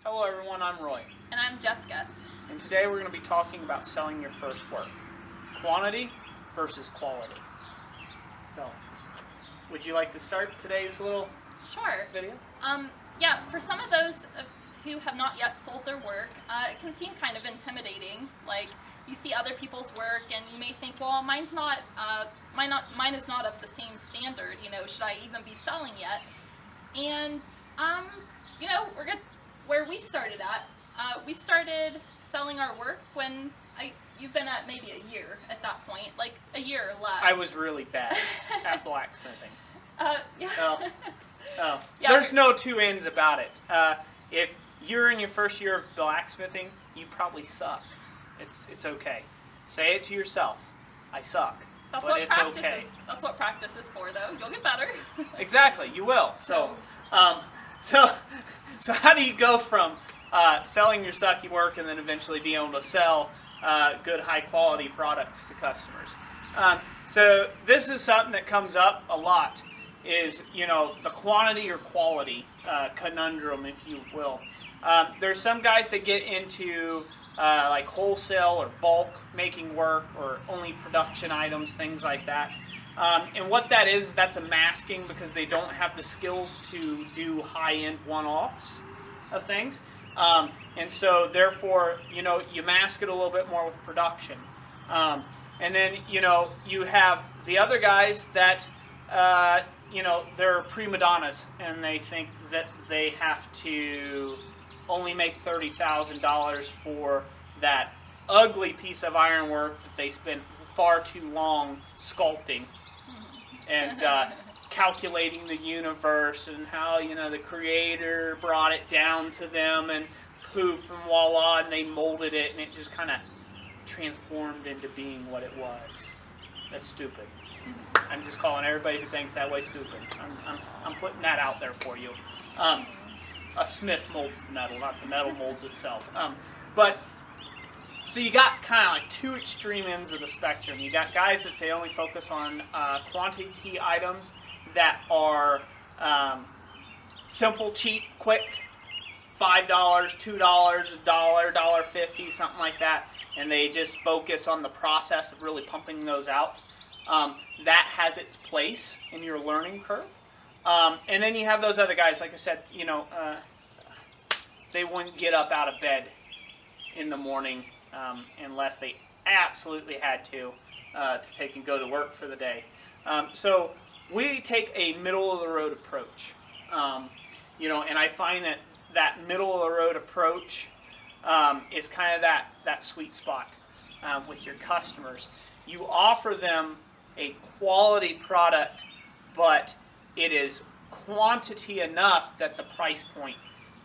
Hello everyone, I'm Roy. And I'm Jessica. And today we're going to be talking about selling your first work. Quantity versus quality. So, would you like to start today's little video? Yeah, for some of those who have not yet sold their work, it can seem kind of intimidating. Like, you see other people's work and you may think, well, mine is not of the same standard, should I even be selling yet? And, we're good. Where we started at, we started selling our work when you've been at maybe a year at that point, like a year or less. I was really bad at blacksmithing. Yeah. Oh. Yeah, There's no two ends about it. If you're in your first year of blacksmithing, you probably suck. It's okay. Say it to yourself. I suck. That's but what it's practice okay. is. That's what practice is for, though. You'll get better. Exactly, you will. So how do you go from selling your sucky work and then eventually being able to sell good, high-quality products to customers? So this is something that comes up a lot, is, the quantity or quality conundrum, if you will. There's some guys that get into like wholesale or bulk making work or only production items, things like that. And what that is, that's a masking because they don't have the skills to do high-end one-offs of things. And so therefore, you mask it a little bit more with production. And then, you have the other guys that, they're prima donnas and they think that they have to only make $30,000 for that ugly piece of ironwork that they spent far too long sculpting and calculating the universe and how, the creator brought it down to them and poof and voila, and they molded it and it just kind of transformed into being what it was. That's stupid. I'm just calling everybody who thinks that way stupid. I'm putting that out there for you. A smith molds the metal, not the metal molds itself. So you got kind of like two extreme ends of the spectrum. You got guys that they only focus on quantity items that are simple, cheap, quick, $5, $2, $1, $1.50, something like that, and they just focus on the process of really pumping those out. That has its place in your learning curve. And then you have those other guys, like I said, they wouldn't get up out of bed in the morning unless they absolutely had to take and go to work for the day. So we take a middle-of-the-road approach. And I find that middle-of-the-road approach is kind of that sweet spot with your customers. You offer them a quality product, but it is quantity enough that the price point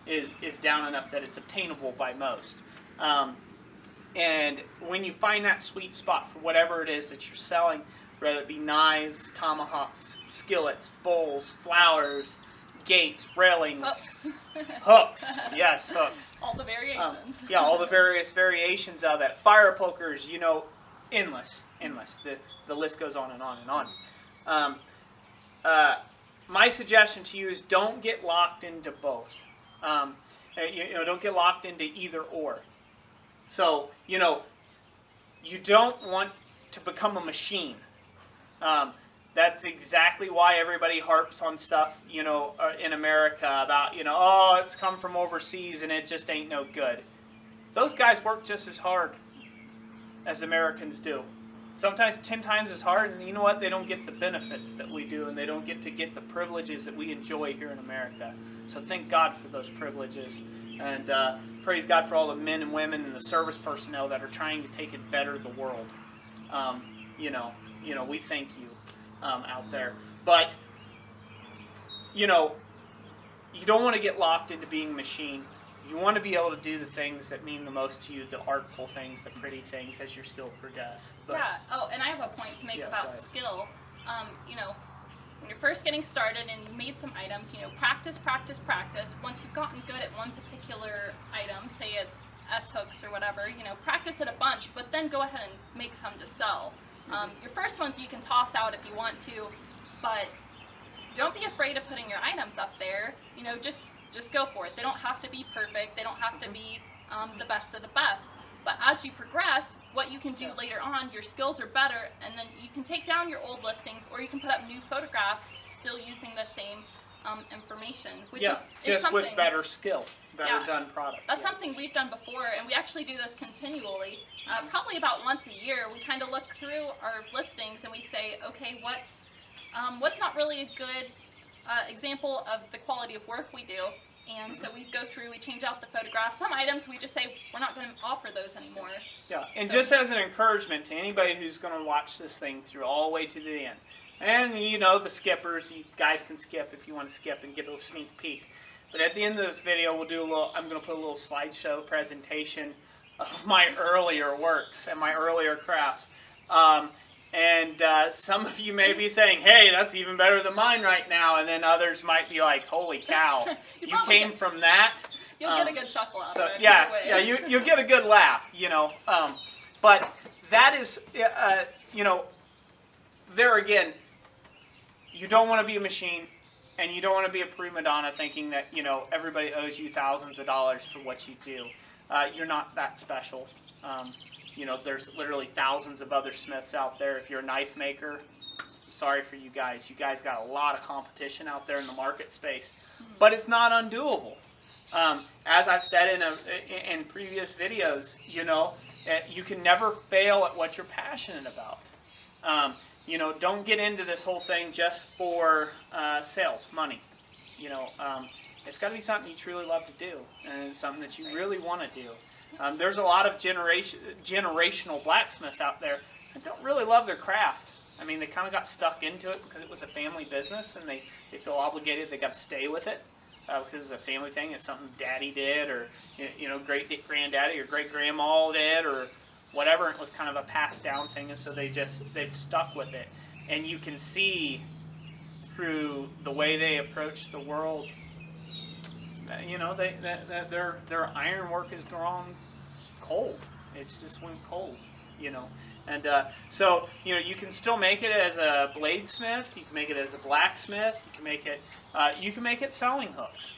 is down enough that it's obtainable by most. And when you find that sweet spot for whatever it is that you're selling, whether it be knives, tomahawks, skillets, bowls, flowers, gates, railings, hooks, yes, hooks. All the variations. Yeah, all the various variations of that. Fire pokers, endless. The list goes on and on and on. My suggestion to you is don't get locked into both. Don't get locked into either or. So, you don't want to become a machine. That's exactly why everybody harps on stuff, in America about, it's come from overseas and it just ain't no good. Those guys work just as hard as Americans do. Sometimes 10 times as hard, and you know what? They don't get the benefits that we do, and they don't get the privileges that we enjoy here in America. So thank God for those privileges, and praise God for all the men and women and the service personnel that are trying to take and better the world. We thank you out there. But, you don't want to get locked into being a machine. You want to be able to do the things that mean the most to you, the artful things, the pretty things, as your skill progresses. Yeah. Oh, and I have a point to make about skill. When you're first getting started and you've made some items, practice. Once you've gotten good at one particular item, say it's S-hooks or whatever, practice it a bunch, but then go ahead and make some to sell. Your first ones you can toss out if you want to, but don't be afraid of putting your items up there. Just just go for it. They don't have to be perfect. They don't have to be the best of the best. But as you progress, what you can do later on, your skills are better, and then you can take down your old listings, or you can put up new photographs still using the same information, which is just something, with better skill, better done product. That's something we've done before, and we actually do this continually. Probably about once a year, we kind of look through our listings and we say, okay, what's not really a good example of the quality of work we do. And so we go through, we change out the photographs. Some items we just say we're not going to offer those anymore. Yeah, and just as an encouragement to anybody who's going to watch this thing through all the way to the end, and you know the skippers, you guys can skip if you want to skip and get a little sneak peek. But at the end of this video, we'll do a little. I'm going to put a little slideshow presentation of my earlier works and my earlier crafts. Some of you may be saying, hey, that's even better than mine right now. And then others might be like, holy cow, you came from that? You'll get a good chuckle out of it. Yeah, you'll get a good laugh, you know. But that is, you know, there again, you don't want to be a machine, and you don't want to be a prima donna thinking that, you know, everybody owes you thousands of dollars for what you do. You're not that special. You know, there's literally thousands of other smiths out there. If you're a knife maker, sorry for you guys. You guys got a lot of competition out there in the market space. But it's not undoable. As I've said in previous videos, you know, you can never fail at what you're passionate about. You know, don't get into this whole thing just for sales, money. You know, it's got to be something you truly love to do, and something that you really want to do. There's a lot of generational blacksmiths out there that don't really love their craft. I mean, they kind of got stuck into it because it was a family business, and they feel obligated. They got to stay with it because it's a family thing. It's something Daddy did, or you know, great granddaddy or great grandma did, or whatever. It was kind of a passed down thing, and so they've stuck with it. And you can see through the way they approach the world. You know, their ironwork is gone cold. It's just went cold, you know. And so, you know, you can still make it as a bladesmith. You can make it as a blacksmith. You can make it selling hooks.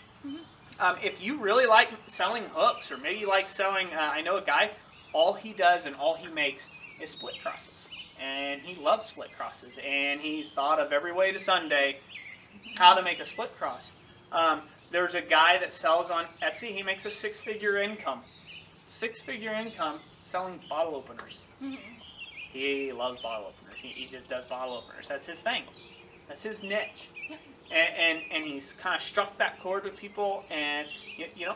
If you really like selling hooks, or maybe you like selling, I know a guy, all he does and all he makes is split crosses. And he loves split crosses. And he's thought of every way to Sunday how to make a split cross. There's a guy that sells on Etsy. He makes a six-figure income. Six-figure income selling bottle openers. He loves bottle openers. He just does bottle openers. That's his thing. That's his niche. And he's kind of struck that chord with people, and you know,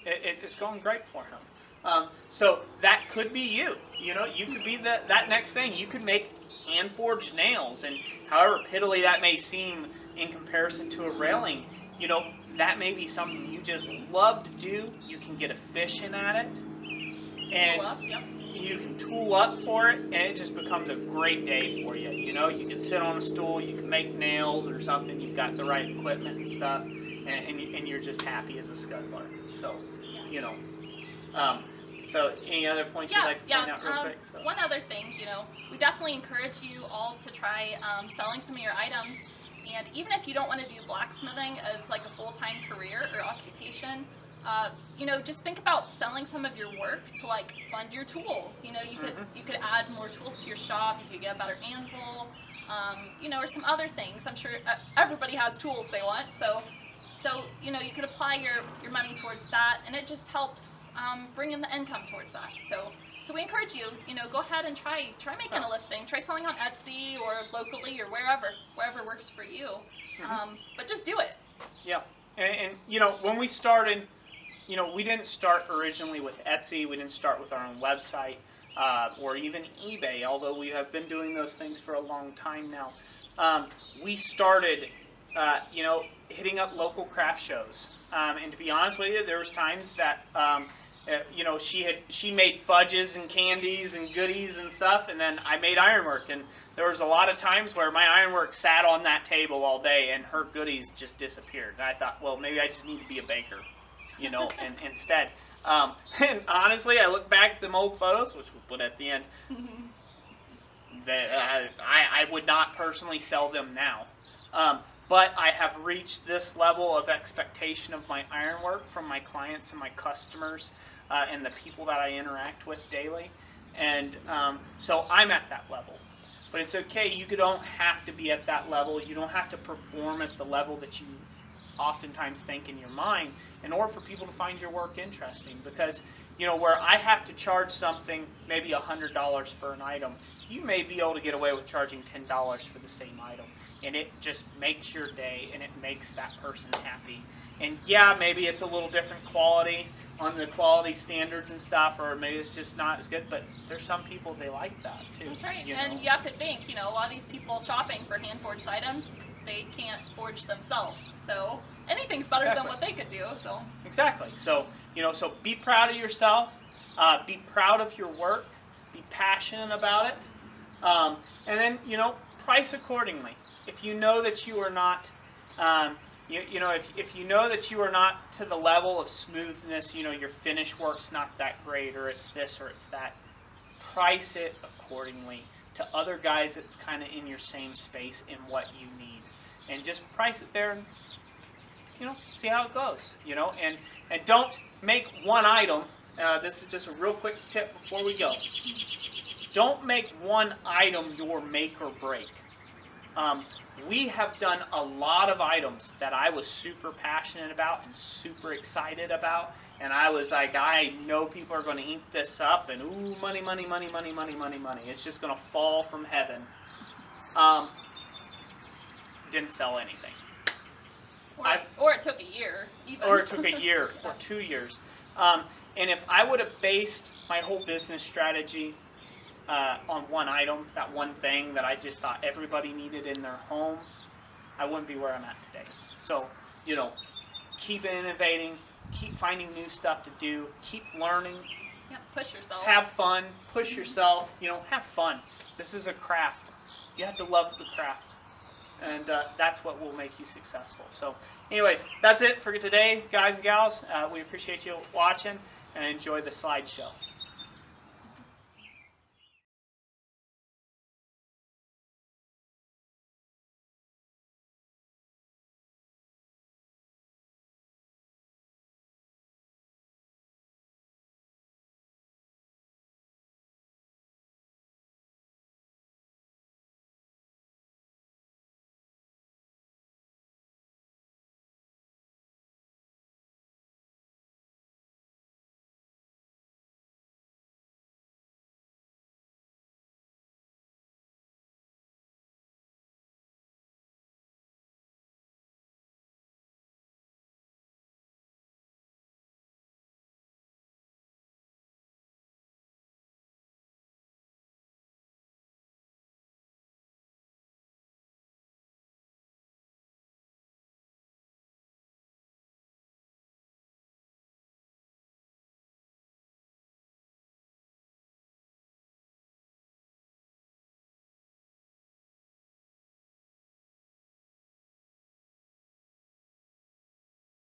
it's going great for him. So that could be you. You know, you could be that next thing. You could make hand-forged nails, and however piddly that may seem in comparison to a railing, you know, that may be something you just love to do. You can get efficient at it, and you can tool up for it, and it just becomes a great day for you. You know, you can sit on a stool, you can make nails or something. You've got the right equipment and stuff, and you're just happy as a scuttler. So, you know. So, any other points you'd like to point out real quick? So. One other thing, you know, we definitely encourage you all to try selling some of your items. And even if you don't want to do blacksmithing as like a full-time career or occupation, you know, just think about selling some of your work to like fund your tools. You know, you could add more tools to your shop. You could get a better anvil, you know, or some other things. I'm sure everybody has tools they want, so you know, you could apply your money towards that, and it just helps bring in the income towards that. So we encourage you, you know, go ahead and try making a listing, try selling on Etsy or locally or wherever works for you. But just do it. Yeah, and you know, when we started, you know, we didn't start originally with Etsy. We didn't start with our own website or even eBay, although we have been doing those things for a long time now. We started, you know, hitting up local craft shows, and to be honest with you, there was times that. You know, she made fudges and candies and goodies and stuff, and then I made ironwork, and there was a lot of times where my ironwork sat on that table all day, and her goodies just disappeared. And I thought, well, maybe I just need to be a baker, you know, and instead. And honestly, I look back at them old photos, which we'll put at the end. That I would not personally sell them now, but I have reached this level of expectation of my ironwork from my clients and my customers and the people that I interact with daily. And so I'm at that level. But it's okay. You don't have to be at that level. You don't have to perform at the level that you oftentimes think in your mind in order for people to find your work interesting. Because, where I have to charge something, maybe $100 for an item, you may be able to get away with charging $10 for the same item. And it just makes your day, and it makes that person happy. And yeah, maybe it's a little different quality on the quality standards and stuff, or maybe it's just not as good, but there's some people, they like that too. That's right. And you have to think, a lot of these people shopping for hand-forged items, they can't forge themselves. So anything's better than what they could do. So exactly. So, so be proud of yourself, be proud of your work, be passionate about it, and then, price accordingly. If you know that you are not if you know that you are not to the level of smoothness, your finish work's not that great, or it's this or it's that, price it accordingly to other guys that's kind of in your same space in what you need. And just price it there and, see how it goes, and don't make one item. This is just a real quick tip before we go. Don't make one item your make or break. We have done a lot of items that I was super passionate about and super excited about, and I was like, I know people are going to eat this up, and ooh, money, money, money, money, money, money, money. It's just going to fall from heaven. Didn't sell anything. Or it took a year, even. Or it took a year or 2 years. And if I would have based my whole business strategy on one item, that one thing that I just thought everybody needed in their home, I wouldn't be where I'm at today. So, keep innovating, keep finding new stuff to do, keep learning. Yeah, push yourself. Have fun, push yourself, have fun. This is a craft. You have to love the craft. And that's what will make you successful. So, anyways, that's it for today, guys and gals. We appreciate you watching and enjoy the slideshow.